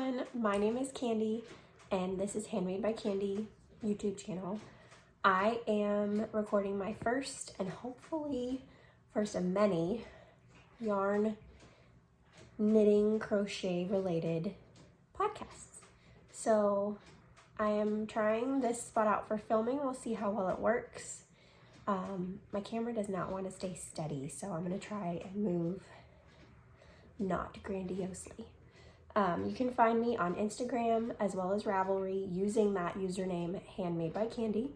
everyone, my name is Candy and this is Handmade by Candy YouTube channel. I am recording my first and hopefully first of many yarn, knitting, crochet related podcasts. So I am trying this spot out for filming. We'll see how well it works. My camera does not want to stay steady, so I'm going to try and move not grandiosely. You can find me on Instagram as well as Ravelry using that username Handmade by Candy.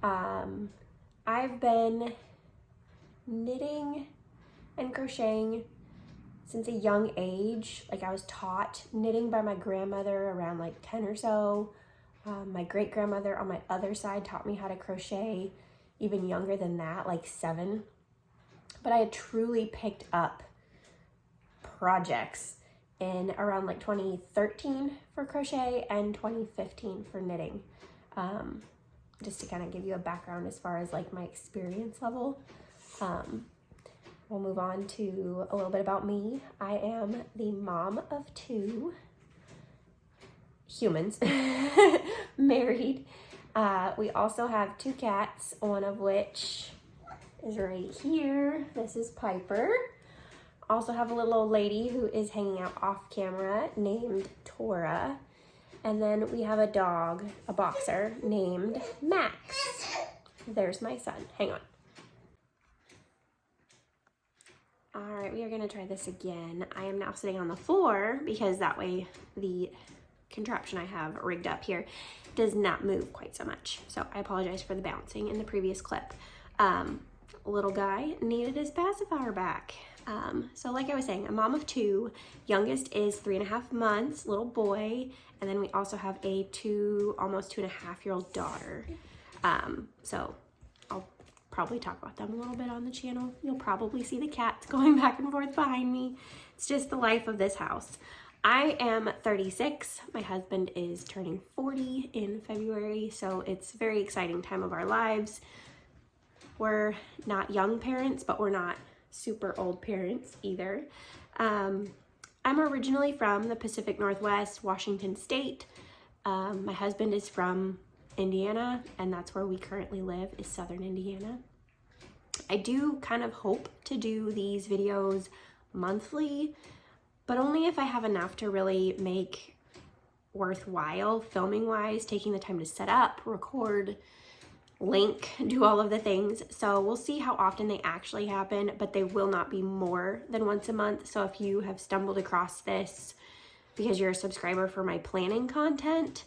I've been knitting and crocheting since a young age. Like, I was taught knitting by my grandmother around like 10 or so. My great grandmother on my other side taught me how to crochet even younger than that, like 7. But I had truly picked up projects in around like 2013 for crochet and 2015 for knitting. Just to kind of give you a background as far as like my experience level. We'll move on to a little bit about me. I am the mom of 2 humans, married. We also have 2 cats, one of which is right here. This is Piper. Also have a little old lady who is hanging out off camera named Tora. And then we have a dog, a boxer, named Max. There's my son. Hang on. All right, we are gonna try this again. I am now sitting on the floor because that way the contraption I have rigged up here does not move quite so much. So I apologize for the bouncing in the previous clip. Little guy needed his pacifier back. So like I was saying, a mom of 2, youngest is 3.5 months, little boy, and then we also have a almost 2.5-year-old daughter. So I'll probably talk about them a little bit on the channel. You'll probably see the cats going back and forth behind me. It's just the life of this house. I am 36. My husband is turning 40 in February, so it's a very exciting time of our lives. We're not young parents, but we're not super old parents either. I'm originally from the Pacific Northwest, Washington State. My husband is from Indiana, and that's where we currently live, is Southern Indiana. I do kind of hope to do these videos monthly, but only if I have enough to really make worthwhile filming wise, taking the time to set up, record, link, do all of the things. So we'll see how often they actually happen, but they will not be more than once a month. So if you have stumbled across this because you're a subscriber for my planning content,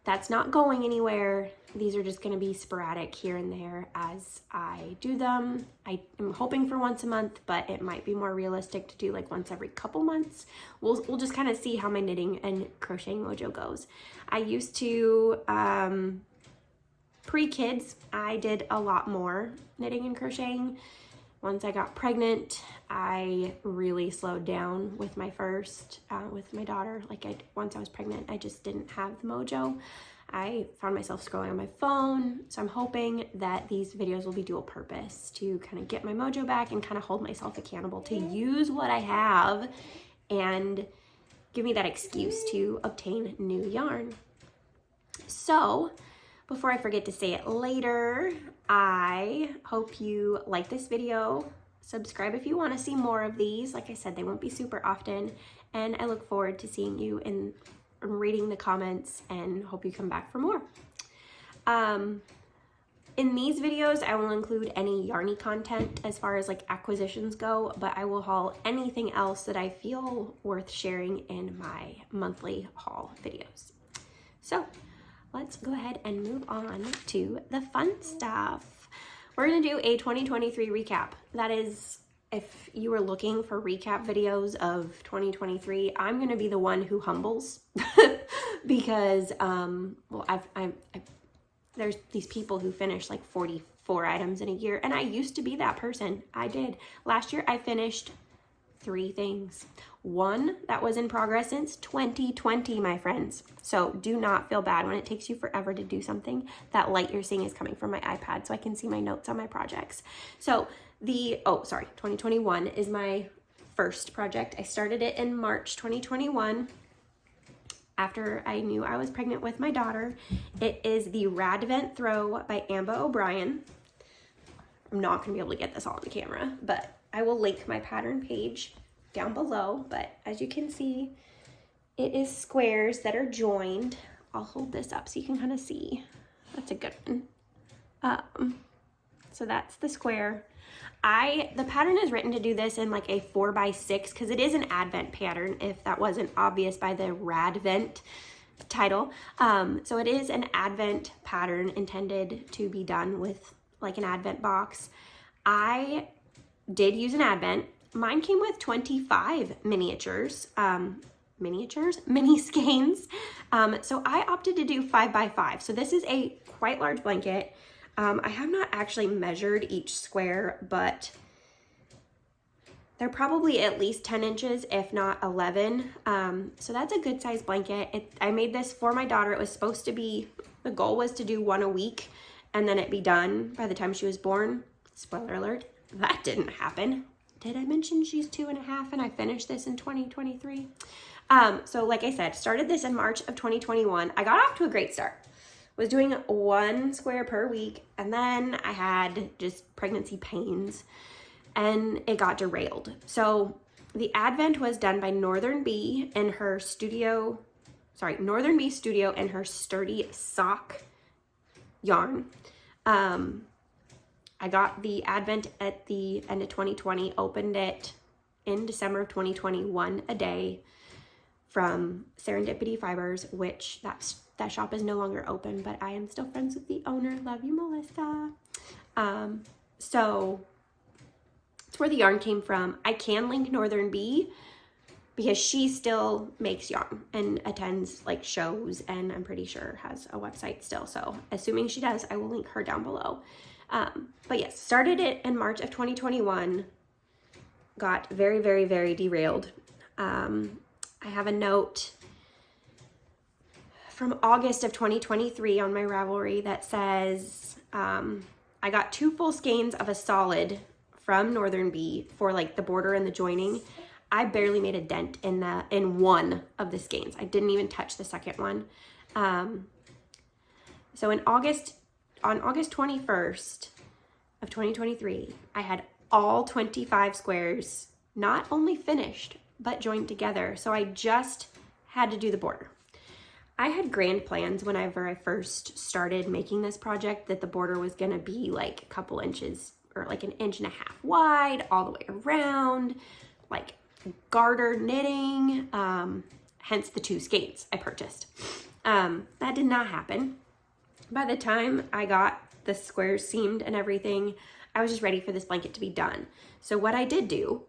that's not going anywhere. These are just going to be sporadic here and there as I do them. I am hoping for once a month, but it might be more realistic to do like once every couple months. We'll just kind of see how my knitting and crocheting mojo goes. I used to pre-kids, I did a lot more knitting and crocheting. Once I got pregnant, I really slowed down with my first, with my daughter. Once I was pregnant, I just didn't have the mojo. I found myself scrolling on my phone, so I'm hoping that these videos will be dual purpose to kind of get my mojo back and kind of hold myself accountable to use what I have and give me that excuse to obtain new yarn. So, before I forget to say it later, I hope you like this video. Subscribe if you want to see more of these. Like I said, they won't be super often. And I look forward to seeing you and reading the comments and hope you come back for more. In these videos, I will include any yarny content as far as like acquisitions go, but I will haul anything else that I feel worth sharing in my monthly haul videos. So, let's go ahead and move on to the fun stuff. We're gonna do a 2023 recap. That is, if you were looking for recap videos of 2023, I'm gonna be the one who humbles because, there's these people who finish like 44 items in a year, and I used to be that person. I did. Last year, I finished 3 things. 1 that was in progress since 2020, my friends. So do not feel bad when it takes you forever to do something. That light you're seeing is coming from my iPad so I can see my notes on my projects. So 2021 is my first project. I started it in March 2021. after I knew I was pregnant with my daughter. It is the Radvent Throw by Amba O'Brien. I'm not going to be able to get this all on the camera, but I will link my pattern page down below. But as you can see, it is squares that are joined. I'll hold this up so you can kind of see. That's a good one. So that's the square. The pattern is written to do this in like a 4x6 because it is an Advent pattern, if that wasn't obvious by the Radvent title. So it is an Advent pattern intended to be done with like an Advent box. I did use an Advent. Mine came with 25 miniatures, mini skeins. So I opted to do 5x5. So this is a quite large blanket. I have not actually measured each square, but they're probably at least 10 inches, if not 11. So that's a good size blanket. I made this for my daughter. It was supposed to be, the goal was to do one a week and then it be done by the time she was born. Spoiler alert, that didn't happen. Did I mention she's 2.5 and I finished this in 2023? So like I said, started this in March of 2021. I got off to a great start. Was doing 1 square per week, and then I had just pregnancy pains and it got derailed. So the Advent was done by Northern Bee in her studio, Northern Bee Studio in her Sturdy Sock yarn. I got the Advent at the end of 2020, opened it in December of 2021 a day from Serendipity Fibers, which that shop is no longer open, but I am still friends with the owner. Love you, Melissa. So it's where the yarn came from. I can link Northern Bee because she still makes yarn and attends like shows, and I'm pretty sure has a website still. So assuming she does, I will link her down below. But yes, started it in March of 2021, got very, very, very derailed. I have a note from August of 2023 on my Ravelry that says, I got 2 full skeins of a solid from Northern Bee for like the border and the joining. I barely made a dent in one of the skeins. I didn't even touch the second one. So on August 21st of 2023, I had all 25 squares not only finished, but joined together. So I just had to do the border. I had grand plans whenever I first started making this project that the border was gonna be like a couple inches or like 1.5 inches wide all the way around, like garter knitting, hence the 2 skeins I purchased. That did not happen. By the time I got the squares seamed and everything, I was just ready for this blanket to be done. So what I did do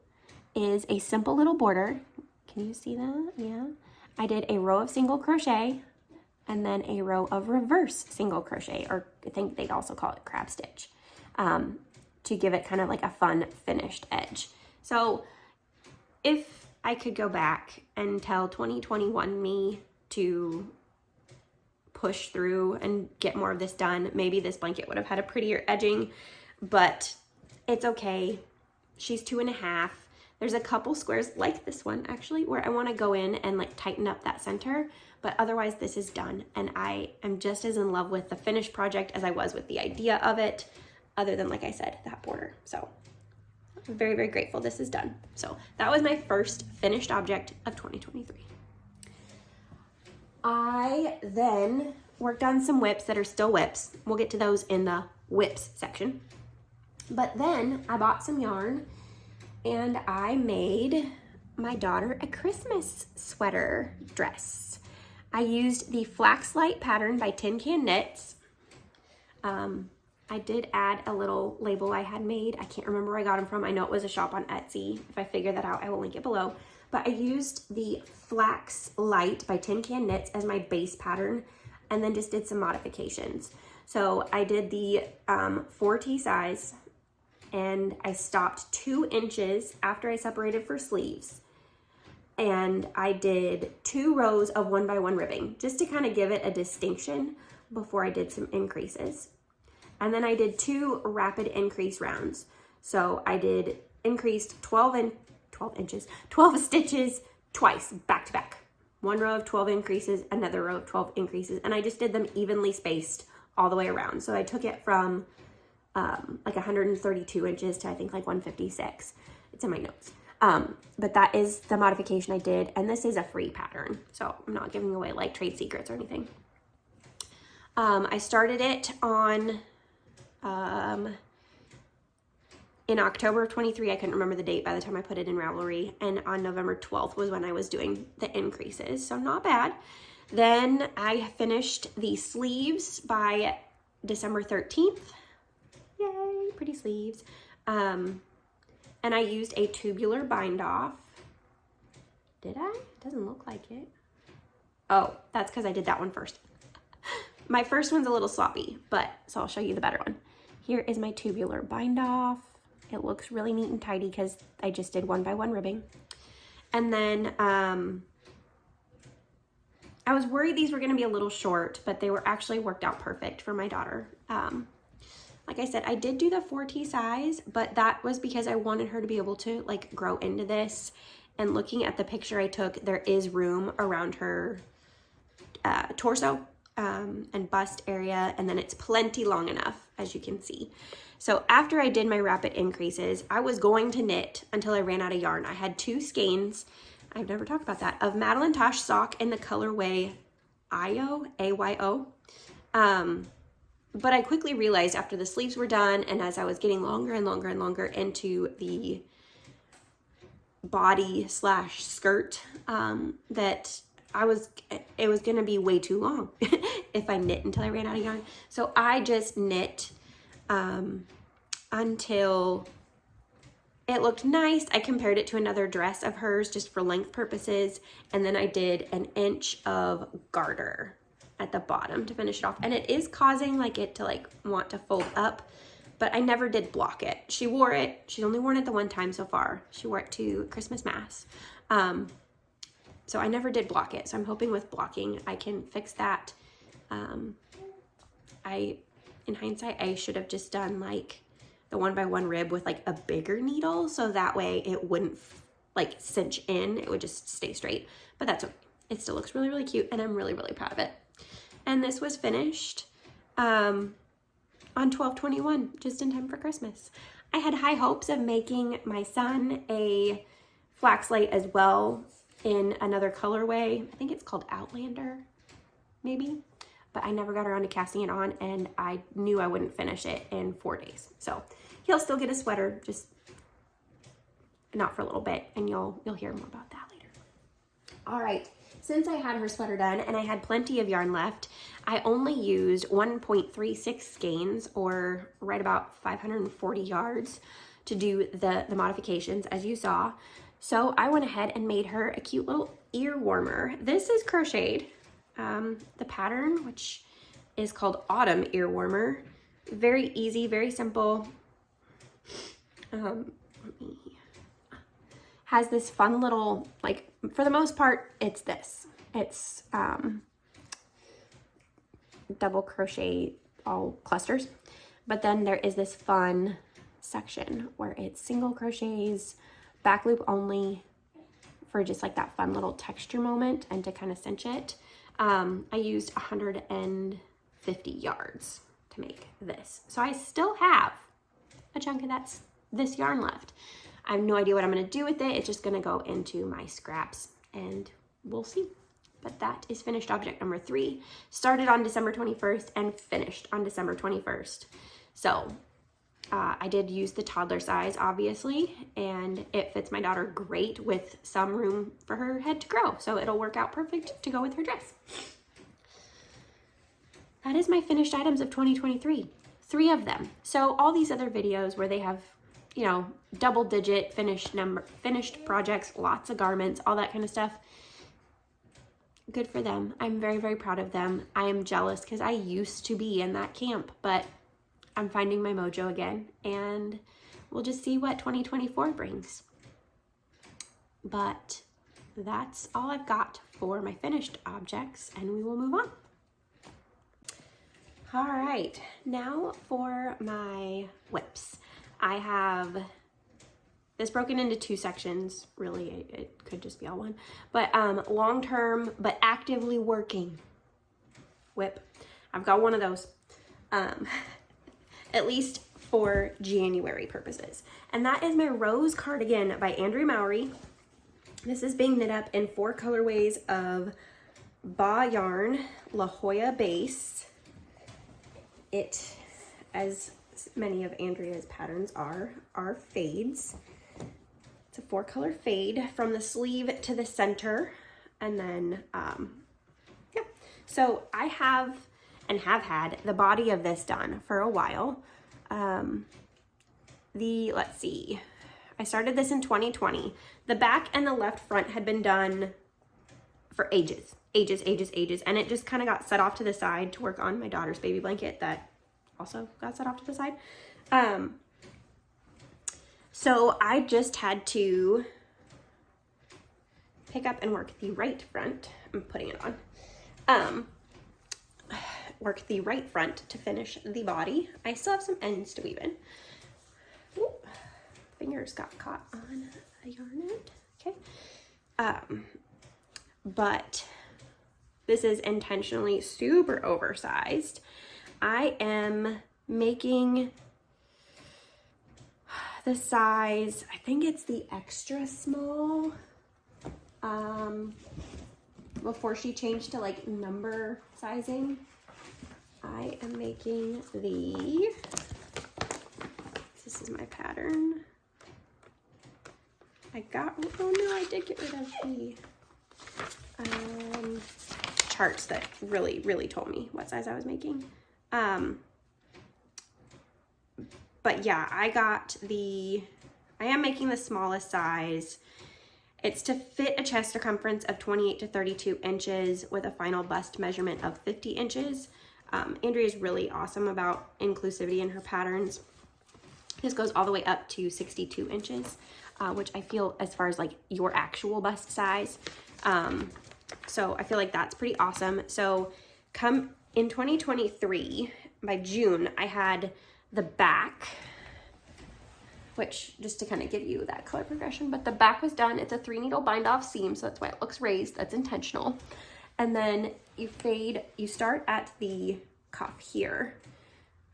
is a simple little border. Can you see that? Yeah. I did a row of single crochet and then a row of reverse single crochet, or I think they'd also call it crab stitch, to give it kind of like a fun finished edge. So if I could go back and tell 2021 me to push through and get more of this done, maybe this blanket would have had a prettier edging, but it's okay. She's 2.5. There's a couple squares like this one actually where I want to go in and like tighten up that center, but otherwise this is done. And I am just as in love with the finished project as I was with the idea of it, other than, like I said, that border. So I'm very, very grateful this is done. So that was my first finished object of 2023. I then worked on some whips that are still whips. We'll get to those in the whips section. But then I bought some yarn and I made my daughter a Christmas sweater dress. I used the Flax Light pattern by Tin Can Knits. I did add a little label I had made. I can't remember where I got them from. I know it was a shop on Etsy. If I figure that out, I will link it below. But I used the Flax Light by Tin Can Knits as my base pattern and then just did some modifications. So I did the 4T size and I stopped 2 inches after I separated for sleeves. And I did 2 rows of 1x1 ribbing just to kind of give it a distinction before I did some increases. And then I did 2 rapid increase rounds. So I did increased 12 stitches twice back to back. one row of 12 increases, another row of 12 increases, and I just did them evenly spaced all the way around. So I took it from like 132 inches to I think like 156. It's in my notes. But that is the modification I did, and this is a free pattern, so I'm not giving away like trade secrets or anything. I started it on in October of 23. I couldn't remember the date by the time I put it in Ravelry, and on November 12th was when I was doing the increases, so not bad. Then I finished the sleeves by December 13th. Yay, pretty sleeves. And I used a tubular bind off. Did I? It doesn't look like it. Oh, that's because I did that one first. My first one's a little sloppy, so I'll show you the better one. Here is my tubular bind off. It looks really neat and tidy because I just did 1x1 ribbing. And then I was worried these were going to be a little short, but they were actually worked out perfect for my daughter. Like I said, I did do the 4T size, but that was because I wanted her to be able to like grow into this. And looking at the picture I took, there is room around her torso and bust area, and then it's plenty long enough, as you can see. So after I did my rapid increases, I was going to knit until I ran out of yarn. I had 2 skeins, I've never talked about that, of Madelinetosh sock in the colorway Ayo, A-Y-O. But I quickly realized after the sleeves were done, and as I was getting longer and longer and longer into the body / skirt, that it was gonna be way too long if I knit until I ran out of yarn. So I just knit until it looked nice. I compared it to another dress of hers just for length purposes, and then I did an inch of garter at the bottom to finish it off. And it is causing like it to like want to fold up, but I never did block it. She wore it. She's only worn it the one time so far. She wore it to Christmas Mass. So I never did block it. So I'm hoping with blocking I can fix that. In hindsight, I should have just done like the 1x1 rib with like a bigger needle, so that way it wouldn't like cinch in. It would just stay straight, but that's okay. It still looks really, really cute, and I'm really, really proud of it. And this was finished on 12/21, just in time for Christmas. I had high hopes of making my son a Flax Light as well in another colorway. I think it's called Outlander, maybe. But I never got around to casting it on, and I knew I wouldn't finish it in 4 days. So he'll still get a sweater, just not for a little bit, and you'll hear more about that later. All right, since I had her sweater done and I had plenty of yarn left, I only used 1.36 skeins, or right about 540 yards, to do the modifications, as you saw. So I went ahead and made her a cute little ear warmer. This is crocheted. The pattern, which is called Autumn Earwarmer. Very easy, very simple. Has this fun little, like, for the most part, it's this. It's double crochet, all clusters. But then there is this fun section where it's single crochets, back loop only, for just like that fun little texture moment and to kind of cinch it. I used 150 yards to make this. So I still have a chunk of this yarn left. I have no idea what I'm going to do with it. It's just going to go into my scraps, and we'll see. But that is finished object number 3. Started on December 21st and finished on December 21st. So I did use the toddler size, obviously, and it fits my daughter great with some room for her head to grow. So it'll work out perfect to go with her dress. That is my finished items of 2023. 3 of them. So all these other videos where they have, you know, double-digit finished projects, lots of garments, all that kind of stuff. Good for them. I'm very, very proud of them. I am jealous because I used to be in that camp, but I'm finding my mojo again, and we'll just see what 2024 brings. But that's all I've got for my finished objects, and we will move on. All right, now for my whips. I have this broken into 2 sections. Really, it could just be all one. But long-term, but actively working whip. I've got one of those, at least for January purposes. And that is my Rose cardigan by Andrea Mowry. This is being knit up in 4 colorways of Baah yarn, La Jolla base. It, as many of Andrea's patterns are fades. It's a 4-color fade from the sleeve to the center. And then, yeah. So I have had the body of this done for a while. Let's see, I started this in 2020. The back and the left front had been done for ages, and it just kind of got set off to the side to work on my daughter's baby blanket that also got set off to the side. So I just had to pick up and work the right front. I'm putting it on. Work the right front to finish the body. I still have some ends to weave in. Ooh, fingers got caught on a yarn end. Okay. But this is intentionally super oversized. I am making the size, I think it's the extra small, before she changed to like number sizing. I am making this is my pattern. Oh no, I did get rid of the charts that really told me what size I was making. But yeah, I am making the smallest size. It's to fit a chest circumference of 28 to 32 inches with a final bust measurement of 50 inches. Andrea is really awesome about inclusivity in her patterns. This goes all the way up to 62 inches, which I feel as far as like your actual bust size. So I feel like that's pretty awesome. So come in 2023, by June, I had the back, which just to kind of give you that color progression, but the back was done. It's a 3-needle bind off seam, so that's why it looks raised. That's intentional. And then you start at the cuff here,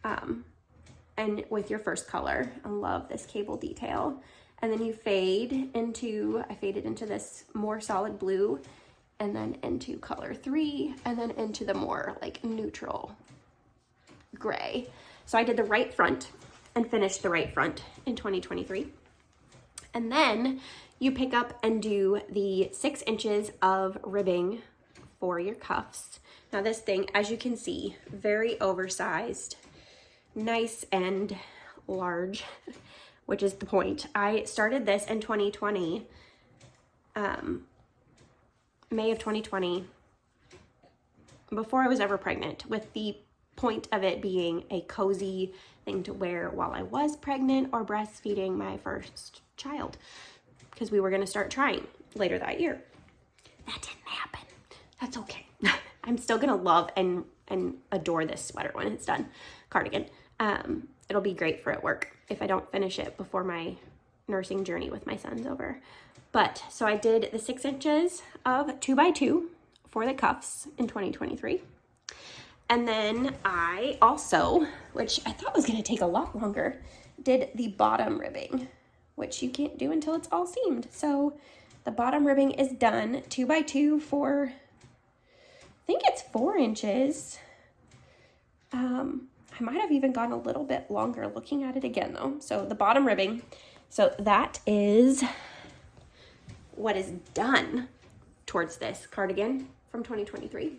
and with your first color. I love this cable detail. And then you I faded into this more solid blue, and then into color 3, and then into the more like neutral gray. So I did the right front and finished the right front in 2023. And then you pick up and do the 6 inches of ribbing for your cuffs. Now this thing, as you can see, very oversized, nice and large, which is the point. I started this in 2020, May of 2020, before I was ever pregnant, with the point of it being a cozy thing to wear while I was pregnant or breastfeeding my first child, because we were going to start trying later that year. That didn't happen. That's okay. I'm still going to love and adore this sweater when it's done. Cardigan. It'll be great for at work if I don't finish it before my nursing journey with my son's over. But so I did the 6 inches of 2x2 for the cuffs in 2023. And then I also, which I thought was going to take a lot longer, did the bottom ribbing, which you can't do until it's all seamed. So the bottom ribbing is done 2x2 for, I think it's 4 inches. I might have even gone a little bit longer looking at it again though. So the bottom ribbing, so that is what is done towards this cardigan from 2023.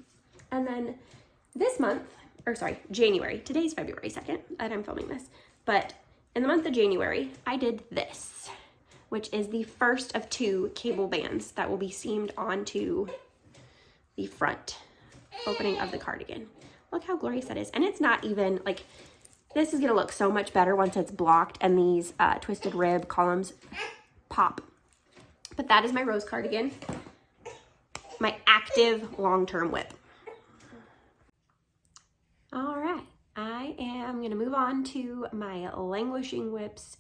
And then this month, or sorry, January, today's February 2nd that I'm filming this, but in the month of January, I did this, which is the first of 2 cable bands that will be seamed onto the front opening of the cardigan. Look how glorious that is. And it's not even like, this is gonna look so much better once it's blocked and these twisted rib columns pop. But that is my rose cardigan, my active long-term whip. All right, I am gonna move on to my Languishing Wips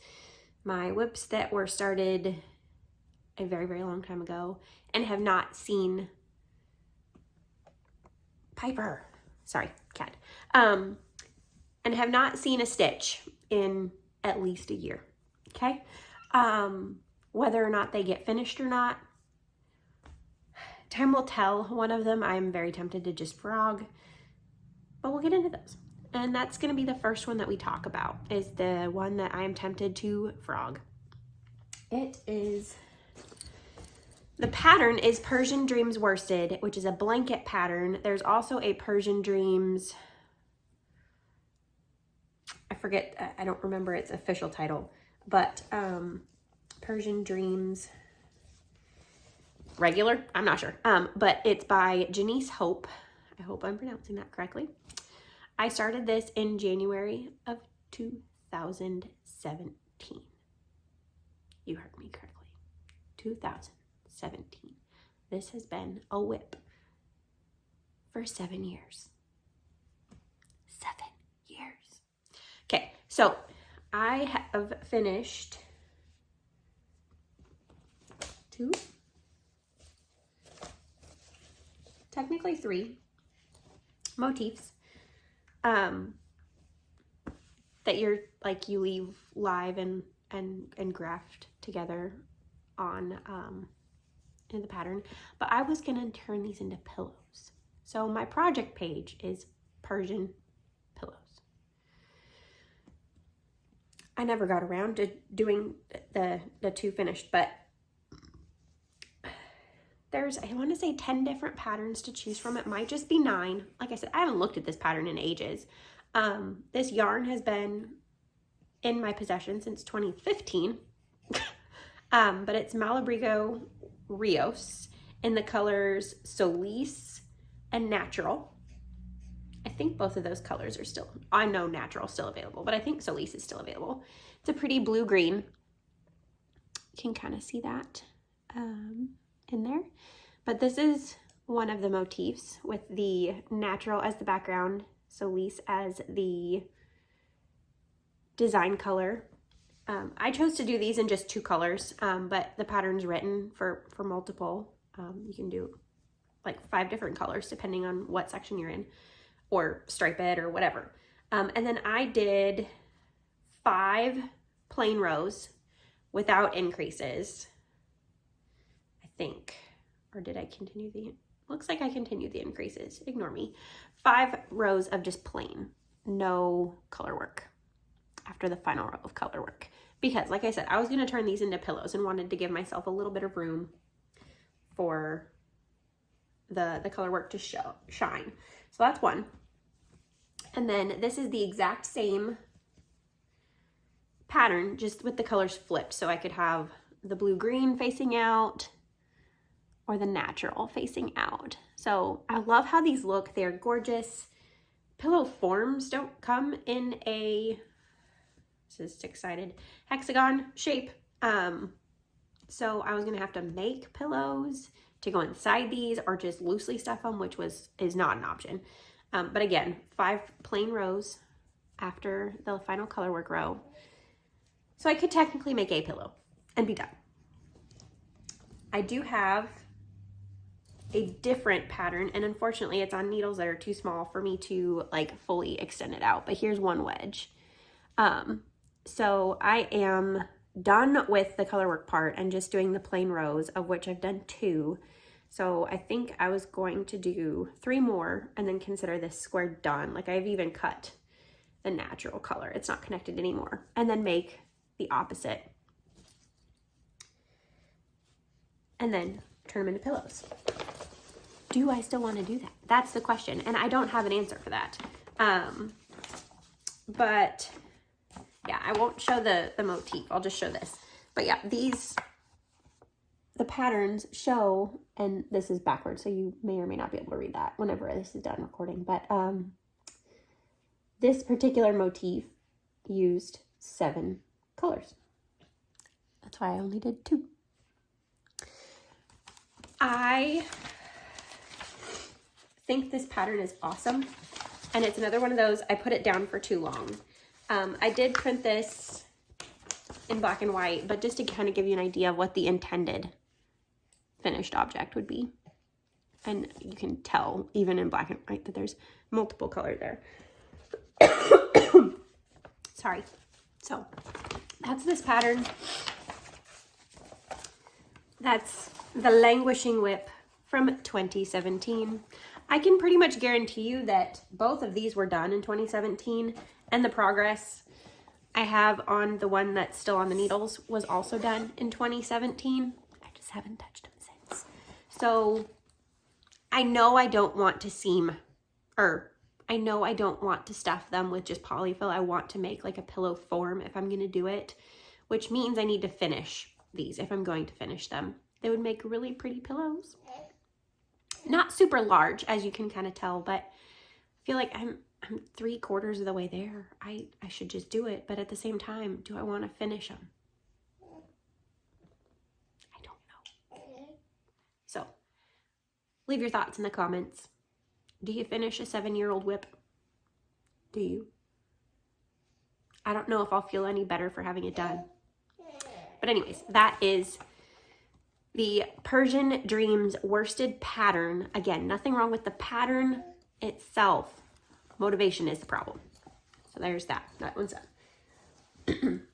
my whips that were started a very, very long time ago and have not seen Piper, sorry, cat, and have not seen a stitch in at least a year, okay? Whether or not they get finished or not, time will tell. One of them I'm very tempted to just frog, but we'll get into those. And that's gonna be the first one that we talk about, is the one that I am tempted to frog. It is, the pattern is Persian Dreams Worsted, which is a blanket pattern. There's also a Persian Dreams, I forget, I don't remember its official title, but Persian Dreams Regular, I'm not sure, but it's by Janice Hope. I hope I'm pronouncing that correctly. I started this in January of 2017. You heard me correctly. 2017. This has been a whip for 7 years. 7 years. Okay, so I have finished 2, technically 3 motifs that you're like, you leave live and graft together on in the pattern, but I was gonna turn these into pillows. So my project page is Persian pillows. I never got around to doing the 2 finished, but there's, I want to say 10 different patterns to choose from. It might just be 9. Like I said, I haven't looked at this pattern in ages. This yarn has been in my possession since 2015. But it's Malabrigo Rios in the colors Solis and Natural. I think both of those colors are still, I know Natural still available, but I think Solis is still available. It's a pretty blue-green. You can kind of see that in there. But this is one of the motifs with the Natural as the background, Solis as the design color. I chose to do these in just 2 colors, but the pattern's written for multiple. You can do like 5 different colors depending on what section you're in, or stripe it or whatever. And then I did 5 plain rows without increases, I think. Or did I continue the, looks like I continued the increases, ignore me. 5 rows of just plain, no color work after the final row of color work. Because like I said, I was gonna turn these into pillows and wanted to give myself a little bit of room for the color work to shine. So that's one. And then this is the exact same pattern, just with the colors flipped. So I could have the blue-green facing out or the natural facing out. So I love how these look. They're gorgeous. Pillow forms don't come in a, this is six-sided, hexagon shape. So I was gonna have to make pillows to go inside these or just loosely stuff them, which is not an option. But again, 5 plain rows after the final color work row. So I could technically make a pillow and be done. I do have a different pattern, and unfortunately it's on needles that are too small for me to like fully extend it out, but here's one wedge. So I am done with the color work part and just doing the plain rows, of which I've done 2. So I think I was going to do 3 more and then consider this square done. Like I've even cut the natural color. It's not connected anymore. And then make the opposite. And then turn them into pillows. Do I still want to do that? That's the question. And I don't have an answer for that. But yeah, I won't show the motif. I'll just show this. But yeah, the patterns show, and this is backwards, so you may or may not be able to read that whenever this is done recording. But this particular motif used 7 colors. That's why I only did 2. I think this pattern is awesome, and it's another one of those, I put it down for too long. I did print this in black and white, but just to kind of give you an idea of what the intended finished object would be. And you can tell even in black and white that there's multiple colors there. Sorry. So that's this pattern. That's the Languishing Whip from 2017. I can pretty much guarantee you that both of these were done in 2017, and the progress I have on the one that's still on the needles was also done in 2017. I just haven't touched them since. So I know I don't want to I know I don't want to stuff them with just polyfill. I want to make like a pillow form if I'm going to do it, which means I need to finish these if I'm going to finish them. They would make really pretty pillows. Not super large, as you can kind of tell, but I feel like I'm 3/4 of the way there. I should just do it, but at the same time, do I want to finish them? I don't know. So, leave your thoughts in the comments. Do you finish a 7-year-old whip? Do you? I don't know if I'll feel any better for having it done. But anyways, that is the Persian Dreams worsted pattern. Again, nothing wrong with the pattern itself. Motivation is the problem. So there's that. That one's done.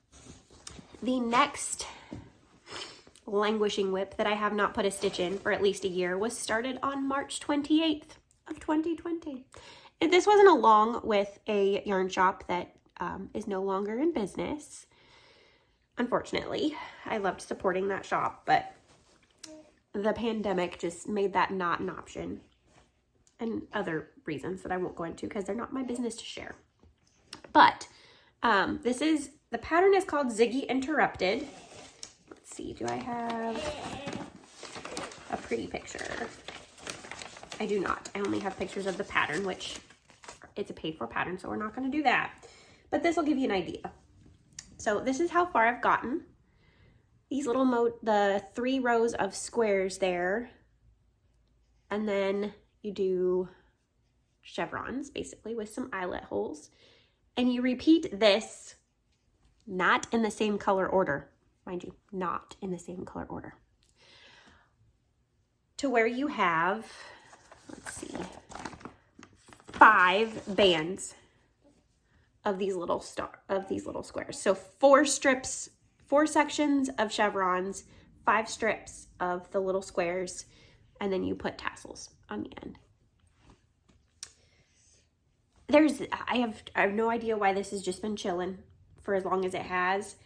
The next Languishing Whip that I have not put a stitch in for at least a year was started on March 28th of 2020. And this wasn't along with a yarn shop that is no longer in business. Unfortunately, I loved supporting that shop, but the pandemic just made that not an option, and other reasons that I won't go into because they're not my business to share. But the pattern is called Ziggy Interrupted. Let's see, do I have a pretty picture? I do not. I only have pictures of the pattern, which it's a paid for pattern, so we're not going to do that. But this will give you an idea. So this is how far I've gotten. These little the 3 rows of squares there. And then you do chevrons, basically, with some eyelet holes. And you repeat this, not in the same color order. Mind you, not in the same color order. To where you have, let's see, 5 bands of these little squares. So 4 strips, 4 sections of chevrons, 5 strips of the little squares, and then you put tassels on the end. I have no idea why this has just been chilling for as long as it has.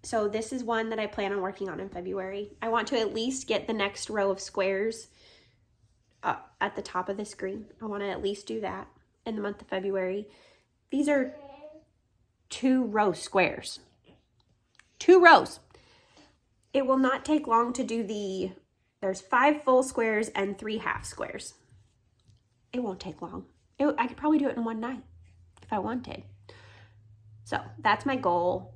So this is one that I plan on working on in February. I want to at least get the next row of squares at the top of the screen. I want to at least do that in the month of February. These are 2-row squares. 2 rows. It will not take long to do there's 5 full squares and 3 half squares. It won't take long. I could probably do it in one night if I wanted. So that's my goal,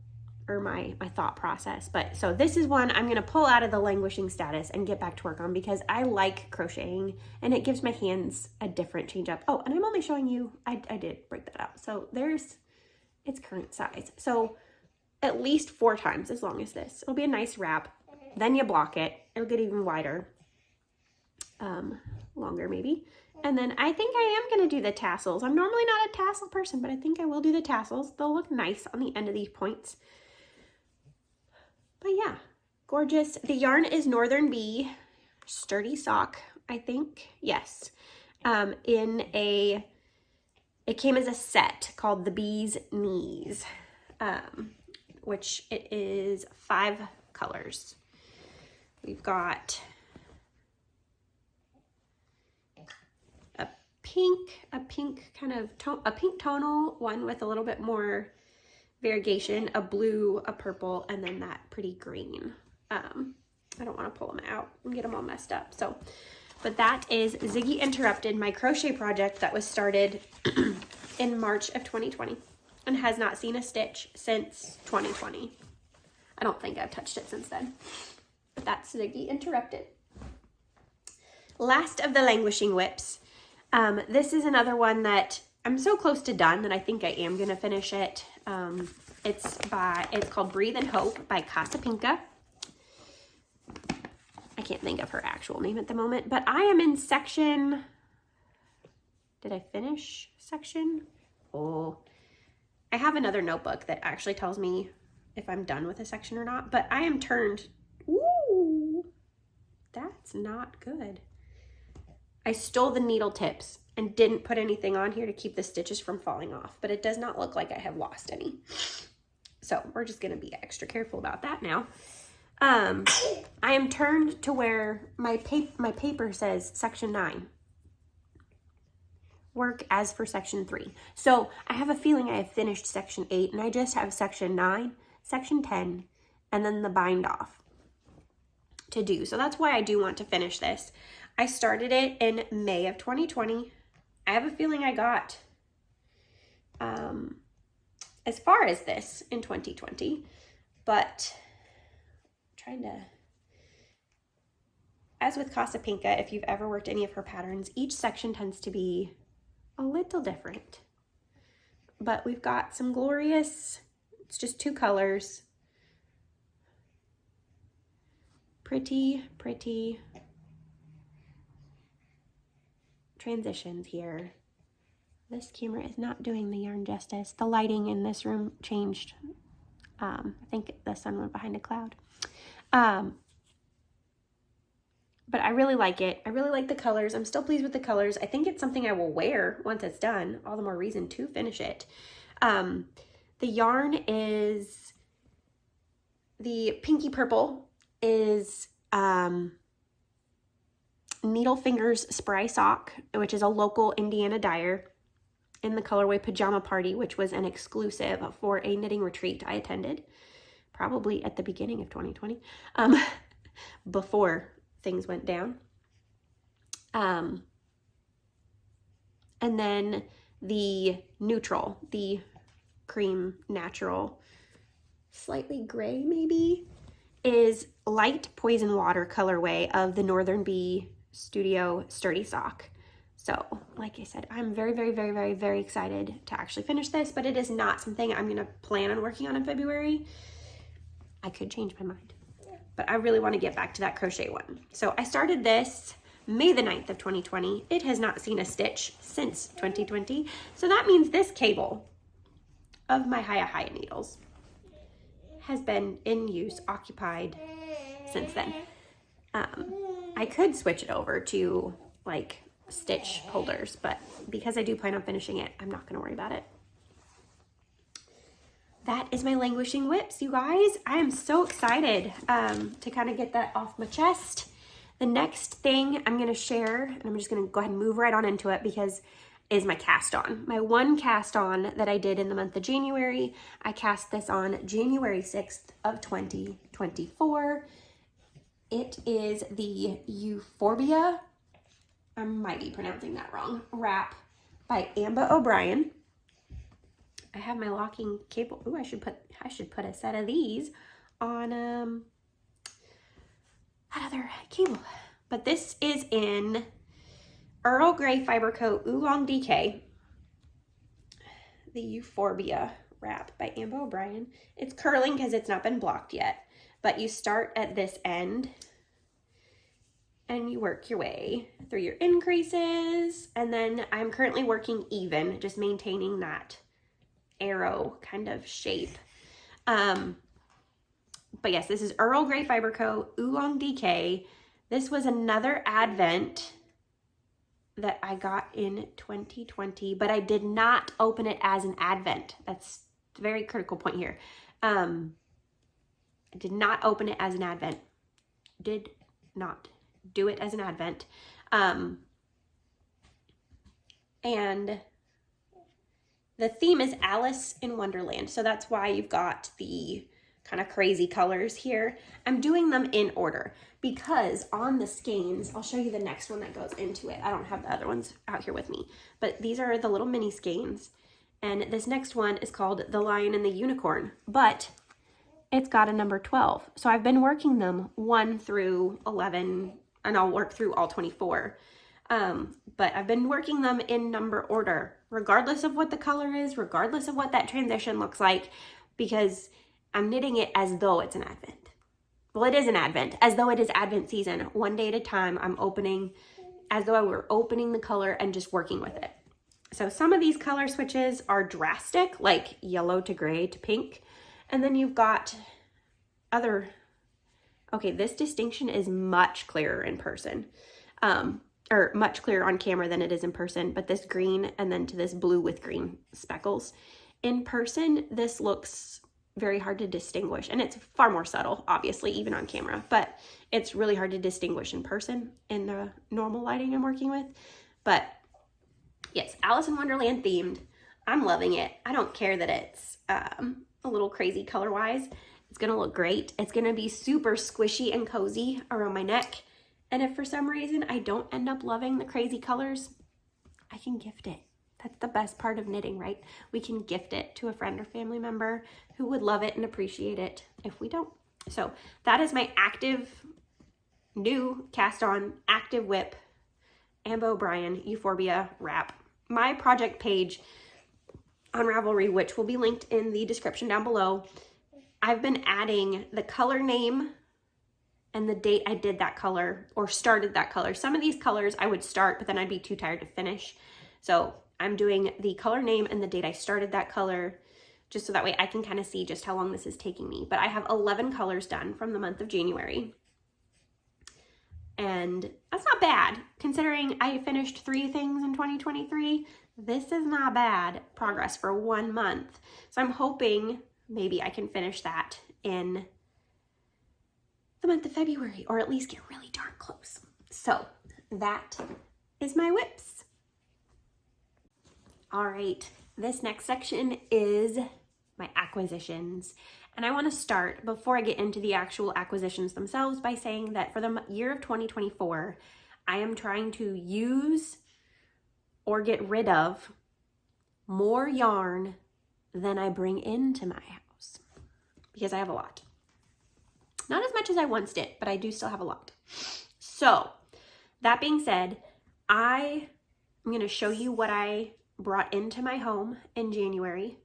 or my thought process. But so this is one I'm going to pull out of the languishing status and get back to work on because I like crocheting and it gives my hands a different change up. Oh, and I'm only showing you, I did break that out. So there's its current size. So at least 4 times as long as this. It'll be a nice wrap. Then you block it. It'll get even wider. Longer maybe. And then I think I am going to do the tassels. I'm normally not a tassel person, but I think I will do the tassels. They'll look nice on the end of these points. But yeah, gorgeous. The yarn is Northern Bee Sturdy Sock, I think. Yes. It came as a set called the Bee's Knees, which it is 5 colors. We've got a pink tonal one with a little bit more variegation, a blue, a purple, and then that pretty green. I don't want to pull them out and get them all messed up. So, but that is Ziggy Interrupted, my crochet project that was started in March of 2020 and has not seen a stitch since 2020. I don't think I've touched it since then. But that's Ziggy Interrupted. Last of the Languishing Whips. This is another one that I'm so close to done that I think I am going to finish it. It's called Breathe and Hope by Casa Pinka. I can't think of her actual name at the moment, but I am in section, did I finish section? Oh, I have another notebook that actually tells me if I'm done with a section or not, but I am turned, ooh, that's not good. I stole the needle tips and didn't put anything on here to keep the stitches from falling off, but it does not look like I have lost any. So we're just gonna be extra careful about that now. I am turned to where my paper says section 9. Work as for section 3. So I have a feeling I have finished section 8 and I just have section 9, section 10, and then the bind off to do. So that's why I do want to finish this. I started it in May of 2020. I have a feeling I got as far as this in 2020, but trying to, as with Casa Pinka, if you've ever worked any of her patterns, each section tends to be a little different. But we've got some glorious, it's just 2 colors. Pretty transitions here. This camera is not doing the yarn justice. The lighting in this room changed. I think the sun went behind a cloud. But I really like it. I really like the colors. I'm still pleased with the colors. I think it's something I will wear once it's done. All the more reason to finish it. The yarn is, the pinky purple is Needlefingers Spry Sock, which is a local Indiana dyer, in the colorway Pajama Party, which was an exclusive for a knitting retreat I attended, probably at the beginning of 2020, before things went down. And then the neutral, the cream natural, slightly gray maybe, is light poison water colorway of the Northern Bee Studio Sturdy Sock. So like I said, I'm very excited to actually finish this, but it is not something I'm gonna plan on working on in February. I could change my mind, but I really want to get back to that crochet one. So I started this May the 9th of 2020. It has not seen a stitch since 2020. So that means this cable of my Hiya needles has been in use, occupied since then. I could switch it over to like stitch holders, but because I do plan on finishing it, I'm not gonna worry about it. That is my Languishing Wips, you guys. I am so excited to kind of get that off my chest. The next thing I'm gonna share, and I'm just gonna go ahead and move right on into it because is my cast on. My one cast on that I did in the month of January. I cast this on January 6th of 2024. It is the Euphorbia, I might be pronouncing that wrong, wrap by Amba O'Brien. I have my locking cable. Ooh, I should put a set of these on that other cable. But this is in Earl Grey Fiber Co. Oolong DK, the Euphorbia Wrap by Amba O'Brien. It's curling because it's not been blocked yet, but you start at this end and you work your way through your increases. And then I'm currently working even, just maintaining that arrow kind of shape. But yes, this is Earl Grey Fiber Co. Oolong DK. This was another Advent that I got in 2020, but I did not open it as an Advent. That's a very critical point here. I did not open it as an Advent. Did not do it as an Advent. And the theme is Alice in Wonderland. So that's why you've got the kind of crazy colors here. I'm doing them in order because on the skeins, I'll show you the next one that goes into it. I don't have the other ones out here with me, but these are the little mini skeins. And this next one is called The Lion and the Unicorn, but it's got a number 12. So I've been working them 1 through 11, and I'll work through all 24. But I've been working them in number order, regardless of what the color is, regardless of what that transition looks like. because I'm knitting it as though it's an Advent. Well, it is an Advent, as though it is Advent season. One day at a time, I'm opening as though I were opening the color and just working with it. So some of these color switches are drastic, like yellow to gray to pink. And then you've got other, okay, this distinction is much clearer in person, or much clearer on camera than it is in person, but this green and then to this blue with green speckles. In person, this looks very hard to distinguish, and it's far more subtle, obviously, even on camera, but it's really hard to distinguish in person in the normal lighting I'm working with. But yes, Alice in Wonderland themed. I'm loving it. I don't care that it's a little crazy color-wise. It's gonna look great. It's gonna be super squishy and cozy around my neck. And if for some reason I don't end up loving the crazy colors, I can gift it. That's the best part of knitting, right? We can gift it to a friend or family member who would love it and appreciate it if we don't. So that is my active, new cast on active whip, Amber O'Brien Euphorbia Wrap. My project page on Ravelry, which will be linked in the description down below, I've been adding the color name and the date I did that color or started that color. Some of these colors I would start, but then I'd be too tired to finish. So I'm doing the color name and the date I started that color, just so that way I can kind of see just how long this is taking me. But I have 11 colors done from the month of January. And that's not bad, considering I finished 3 things in 2023. This is not bad progress for 1 month. So I'm hoping maybe I can finish that in the month of February, or at least get really darn close. So that is my whips. All right, this next section is my acquisitions. And I want to start, before I get into the actual acquisitions themselves, by saying that for the year of 2024, I am trying to use or get rid of more yarn than I bring into my house, because I have a lot. Not as much as I once did, but I do still have a lot. So that being said, I am going to show you what I brought into my home in January.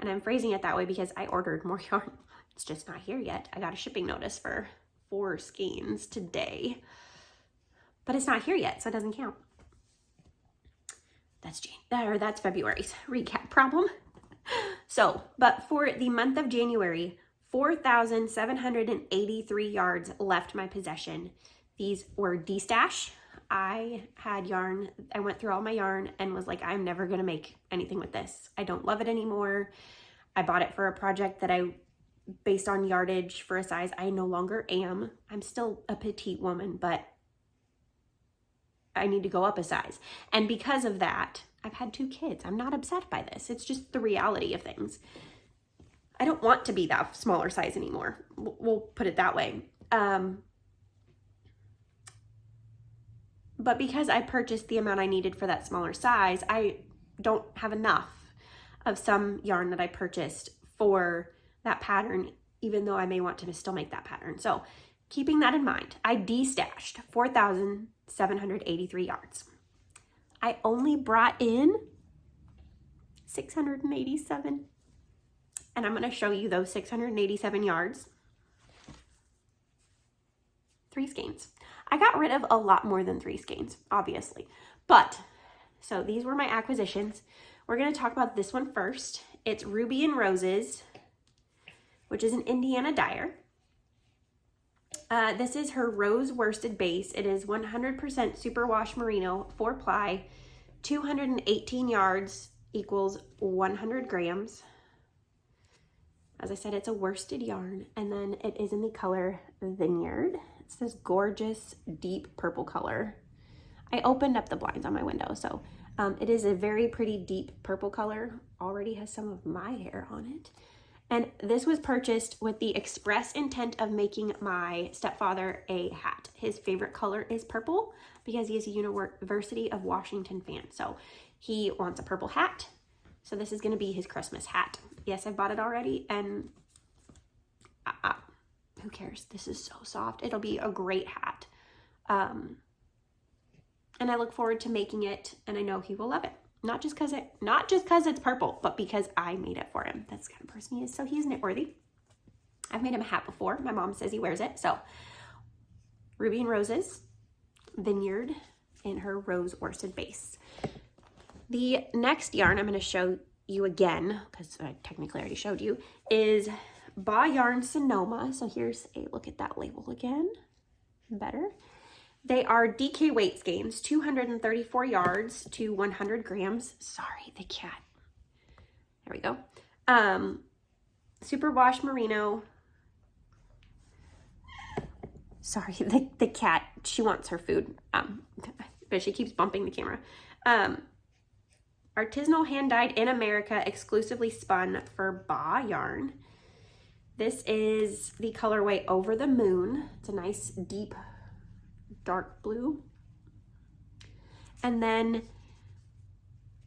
And I'm phrasing it that way because I ordered more yarn. It's just not here yet. I got a shipping notice for 4 skeins today, but it's not here yet, so it doesn't count. That's February's recap problem. So, but for the month of January, 4,783 yards left my possession. These were de-stash. I had yarn, I went through all my yarn and was like, I'm never gonna make anything with this. I don't love it anymore. I bought it for a project that based on yardage for a size I no longer am. I'm still a petite woman, but I need to go up a size. And because of that, I've had 2 kids. I'm not upset by this. It's just the reality of things. I don't want to be that smaller size anymore. We'll put it that way. But because I purchased the amount I needed for that smaller size, I don't have enough of some yarn that I purchased for that pattern, even though I may want to still make that pattern. So keeping that in mind, I de-stashed 4,783 yards. I only brought in 687. And I'm going to show you those 687 yards. 3 skeins. I got rid of a lot more than 3 skeins, obviously. But, so these were my acquisitions. We're going to talk about this one first. It's Ruby and Roses, which is an Indiana dyer. This is her rose worsted base. It is 100% superwash merino, 4-ply, 218 yards equals 100 grams. As I said, it's a worsted yarn, and then it is in the color Vineyard. It's this gorgeous deep purple color. I opened up the blinds on my window, so it is a very pretty deep purple color. Already has some of my hair on it. And this was purchased with the express intent of making my stepfather a hat. His favorite color is purple because he is a University of Washington fan. So he wants a purple hat. So this is going to be his Christmas hat. Yes, I bought it already, and who cares? This is so soft. It'll be a great hat. And I look forward to making it, and I know he will love it. Not just because it's purple, but because I made it for him. That's the kind of person he is. So he's knitworthy. I've made him a hat before. My mom says he wears it. So Ruby and Roses Vineyard in her rose worsted base. The next yarn I'm going to show you again, because I technically already showed you, is Baah Yarn Sonoma. So here's a look at that label again. Better. They are DK weight skeins, 234 yards to 100 grams. Sorry, the cat. There we go. Superwash merino. Sorry, the cat, she wants her food. But she keeps bumping the camera. Artisanal hand dyed in America, exclusively spun for Baah yarn. This is the colorway Over the Moon. It's a nice deep dark blue. And then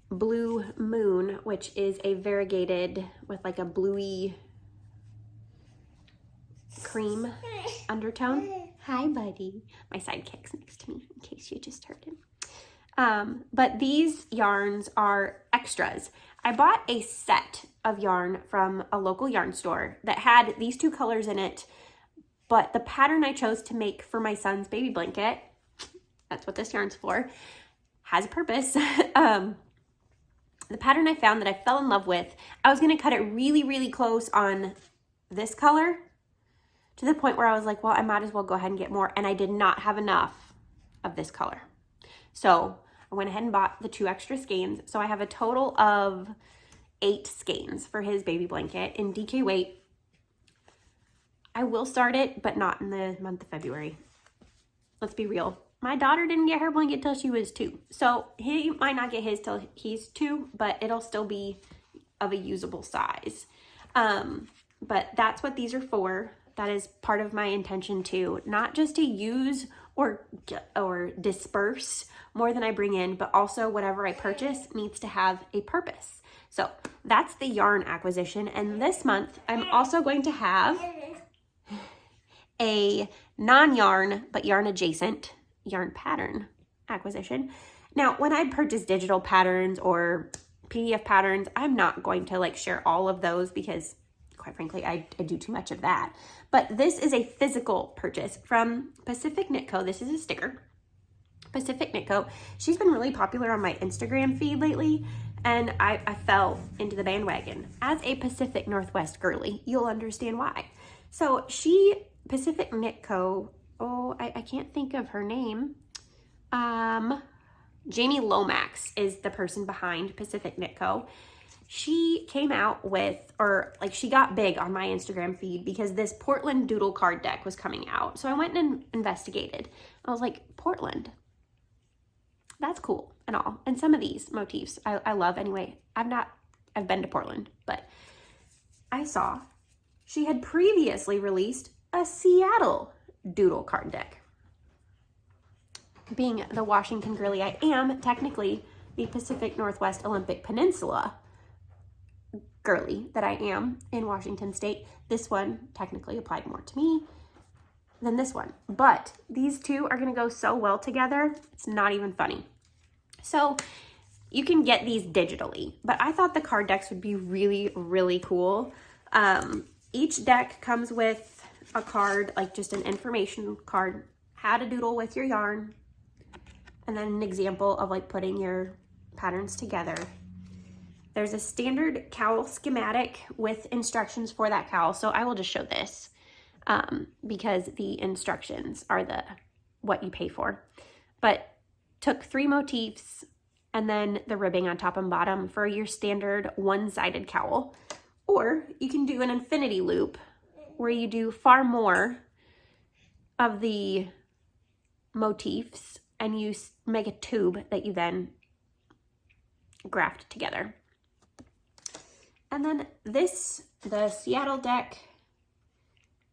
Blue Moon, which is a variegated with like a bluey cream undertone. Hi, buddy. My sidekick's next to me, in case you just heard him. But these yarns are extras. I bought a set of yarn from a local yarn store that had these two colors in it, but the pattern I chose to make for my son's baby blanket, that's what this yarn's for, has a purpose. The pattern I found that I fell in love with, I was going to cut it really, really close on this color to the point where I was like, well, I might as well go ahead and get more. And I did not have enough of this color. So I went ahead and bought the 2 extra skeins. So I have a total of 8 skeins for his baby blanket in DK weight. I will start it, but not in the month of February. Let's be real. My daughter didn't get her blanket till she was 2. So he might not get his till he's 2, but it'll still be of a usable size. But that's what these are for. That is part of my intention too. Not just to use or disperse more than I bring in, but also whatever I purchase needs to have a purpose. So that's the yarn acquisition. And this month, I'm also going to have a non-yarn, but yarn adjacent yarn pattern acquisition. Now, when I purchase digital patterns or PDF patterns, I'm not going to like share all of those because quite frankly, I do too much of that. But this is a physical purchase from Pacific Knit Co. This is a sticker. Pacific Knit Co. She's been really popular on my Instagram feed lately, and I fell into the bandwagon. As a Pacific Northwest girly, you'll understand why. So Pacific Knit Co. I can't think of her name. Jamie Lomax is the person behind Pacific Knit Co. She came out with, she got big on my Instagram feed because this Portland doodle card deck was coming out. So I went and investigated. I was like, Portland, that's cool and all. And some of these motifs I love anyway. I've been to Portland, but I saw she had previously released a Seattle doodle card deck. Being the Washington girly I am, technically the Pacific Northwest Olympic Peninsula girly that I am in Washington State, this one technically applied more to me than this one. But these two are going to go so well together, it's not even funny. So you can get these digitally, but I thought the card decks would be really, really cool. Each deck comes with a card, like just an information card, how to doodle with your yarn, and then an example of like putting your patterns together. There's a standard cowl schematic with instructions for that cowl. So I will just show this because the instructions are what you pay for. But took 3 motifs and then the ribbing on top and bottom for your standard one-sided cowl. Or you can do an infinity loop where you do far more of the motifs and you make a tube that you then graft together. And then the Seattle deck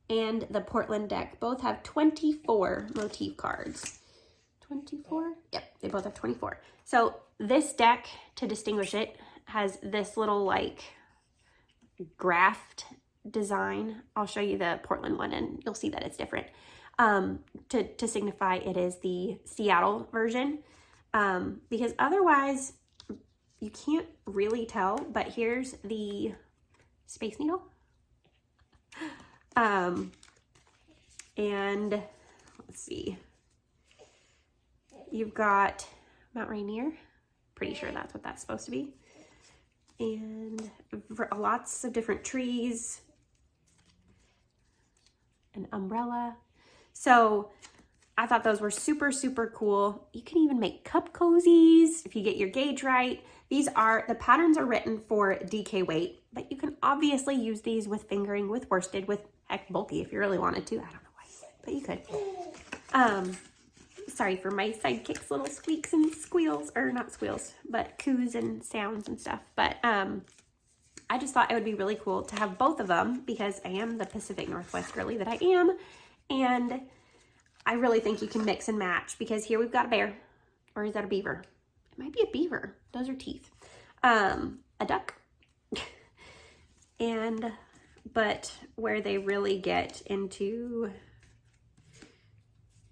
and the Portland deck both have 24 motif cards. 24? Yep, they both have 24. So this deck, to distinguish it, has this little like graft design. I'll show you the Portland one and you'll see that it's different. To signify it is the Seattle version. Because otherwise, you can't really tell, but here's the Space Needle. And let's see, you've got Mount Rainier, pretty sure that's what that's supposed to be, and lots of different trees, an umbrella. So I thought those were super, super cool. You can even make cup cozies if you get your gauge right. These are, the patterns are written for DK weight, but you can obviously use these with fingering, with worsted, with heck bulky if you really wanted to. I don't know why, but you could. Sorry for my sidekick's little squeaks and squeals, or not squeals, but coos and sounds and stuff. But I just thought it would be really cool to have both of them because I am the Pacific Northwest girly that I am. And I really think you can mix and match because here we've got a bear, or is that a beaver? It might be a beaver. Those are teeth. A duck. But where they really get into,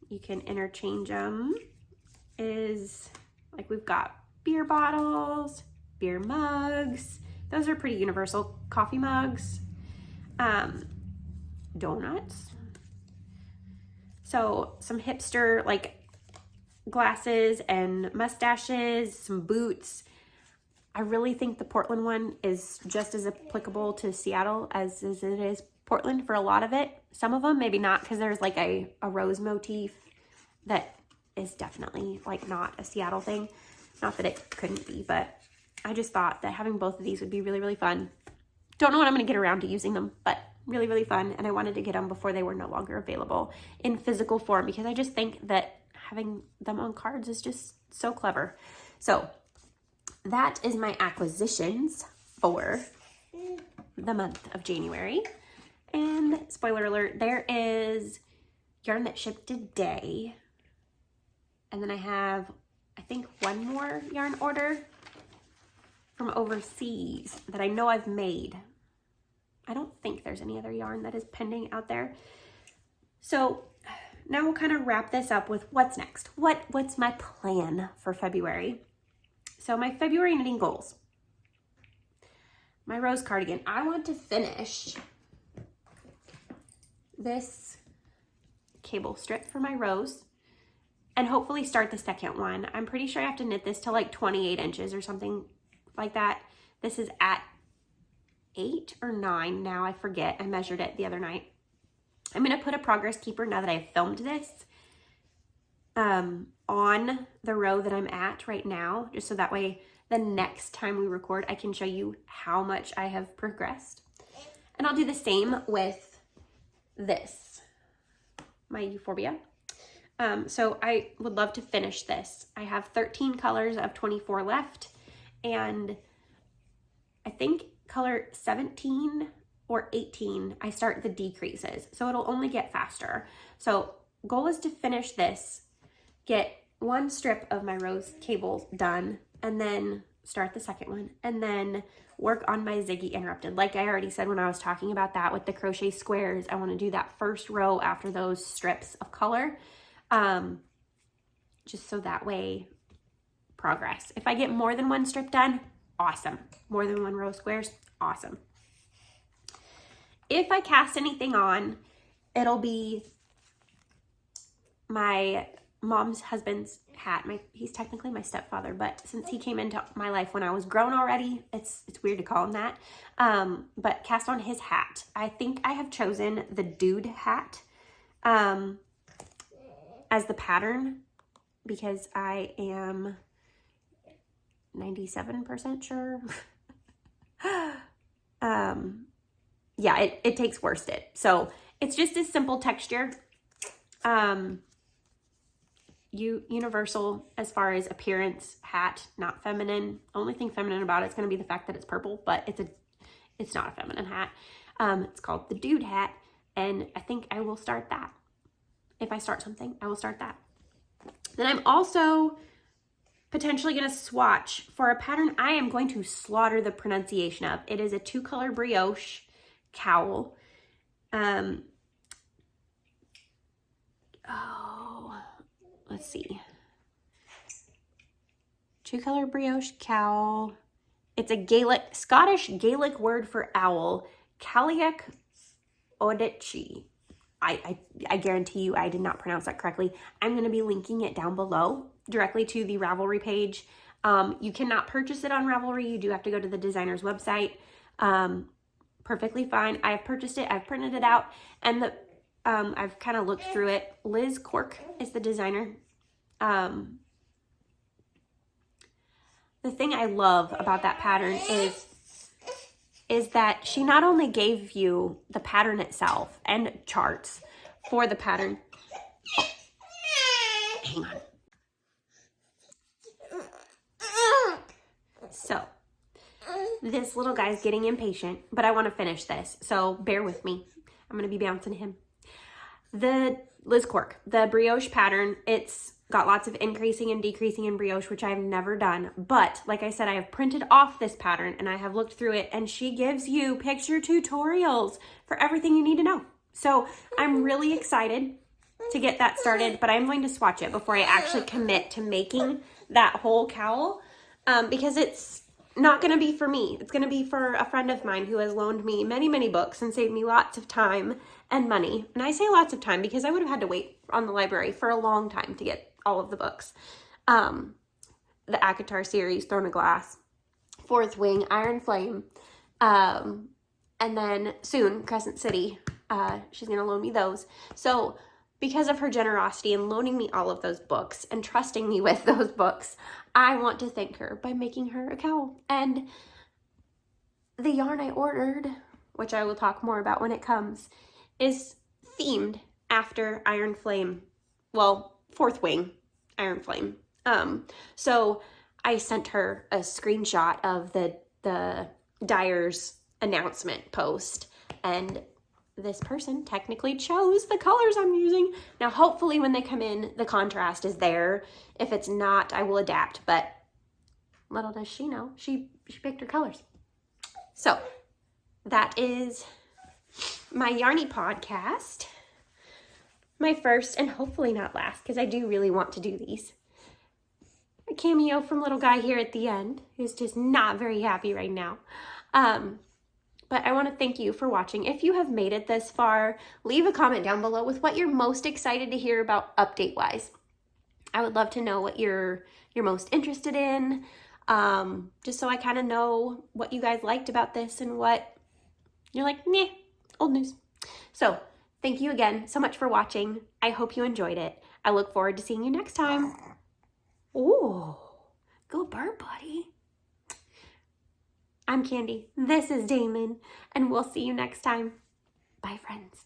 you can interchange them, is like we've got beer bottles, beer mugs. Those are pretty universal. Coffee mugs, donuts. So some hipster like glasses and mustaches, some boots. I really think the Portland one is just as applicable to Seattle as it is Portland for a lot of it. Some of them, maybe not, because there's like a rose motif that is definitely like not a Seattle thing. Not that it couldn't be, but I just thought that having both of these would be really, really fun. Don't know when I'm going to get around to using them, but really, really fun. And I wanted to get them before they were no longer available in physical form because I just think that having them on cards is just so clever. So that is my acquisitions for the month of January. And spoiler alert, there is yarn that shipped today. And then I have, I think, one more yarn order from overseas that I know I've made. I don't think there's any other yarn that is pending out there. So now we'll kind of wrap this up with what's next. What's my plan for February? So my February knitting goals. My rose cardigan. I want to finish this cable strip for my rose and hopefully start the second one. I'm pretty sure I have to knit this to like 28 inches or something like that. This is at 8 or 9 now, I forget. I measured it the other night. I'm going to put a progress keeper now that I've filmed this on the row that I'm at right now, just so that way the next time we record, I can show you how much I have progressed. And I'll do the same with this, my Euphorbia. So I would love to finish this. I have 13 colors of 24 left, and I think color 17 or 18, I start the decreases. So it'll only get faster. So goal is to finish this, get one strip of my rose cable done, and then start the second one, and then work on my Ziggy Interrupted. Like I already said when I was talking about that with the crochet squares, I want to do that first row after those strips of color, just so that way progress. If I get more than one strip done, awesome. More than one row of squares, awesome. If I cast anything on, it'll be my mom's husband's hat. He's technically my stepfather, but since he came into my life when I was grown already, it's weird to call him that. But cast on his hat. I think I have chosen the dude hat as the pattern because I am 97% sure. Yeah, it takes worsted. So it's just a simple texture. Universal as far as appearance hat, not feminine. Only thing feminine about it's going to be the fact that it's purple, but it's not a feminine hat. It's called the dude hat, and I think I will start that. If I start something, I will start that. Then I'm also potentially going to swatch for a pattern I am going to slaughter the pronunciation of. It is a 2-color brioche cowl. Let's see. 2-color brioche cowl. It's a Scottish Gaelic word for owl, Caliac Odici. I guarantee you I did not pronounce that correctly. I'm going to be linking it down below directly to the Ravelry page. You cannot purchase it on Ravelry. You do have to go to the designer's website. Perfectly fine. I've purchased it. I've printed it out. And I've kind of looked through it. Liz Cork is the designer. The thing I love about that pattern is that she not only gave you the pattern itself and charts for the pattern. Oh, hang on. So, this little guy's getting impatient, but I want to finish this, so bear with me. I'm going to be bouncing him. The Liz Cork, the brioche pattern, it's got lots of increasing and decreasing in brioche, which I've never done. But like I said, I have printed off this pattern and I have looked through it, and she gives you picture tutorials for everything you need to know. So I'm really excited to get that started, but I'm going to swatch it before I actually commit to making that whole cowl, because it's not going to be for me. It's going to be for a friend of mine who has loaned me many, many books and saved me lots of time and money. And I say lots of time because I would have had to wait on the library for a long time to get all of the books. The ACOTAR series, Throne of Glass, Fourth Wing, Iron Flame, and then soon Crescent City. She's going to loan me those. So because of her generosity in loaning me all of those books and trusting me with those books, I want to thank her by making her a cowl. And the yarn I ordered, which I will talk more about when it comes, is themed after Iron Flame. Well, Fourth Wing, Iron Flame. So I sent her a screenshot of the dyer's announcement post, and this person technically chose the colors I'm using. Now, hopefully when they come in, the contrast is there. If it's not, I will adapt, but little does she know, she picked her colors. So that is my Yarny podcast. My first and hopefully not last, because I do really want to do these. A cameo from little guy here at the end, who's just not very happy right now. But I want to thank you for watching. If you have made it this far, leave a comment down below with what you're most excited to hear about update-wise. I would love to know what you're most interested in, just so I kind of know what you guys liked about this and what you're like, meh, old news. So thank you again so much for watching. I hope you enjoyed it. I look forward to seeing you next time. Ooh, go bird, buddy. I'm Candy, this is Damon, and we'll see you next time. Bye, friends.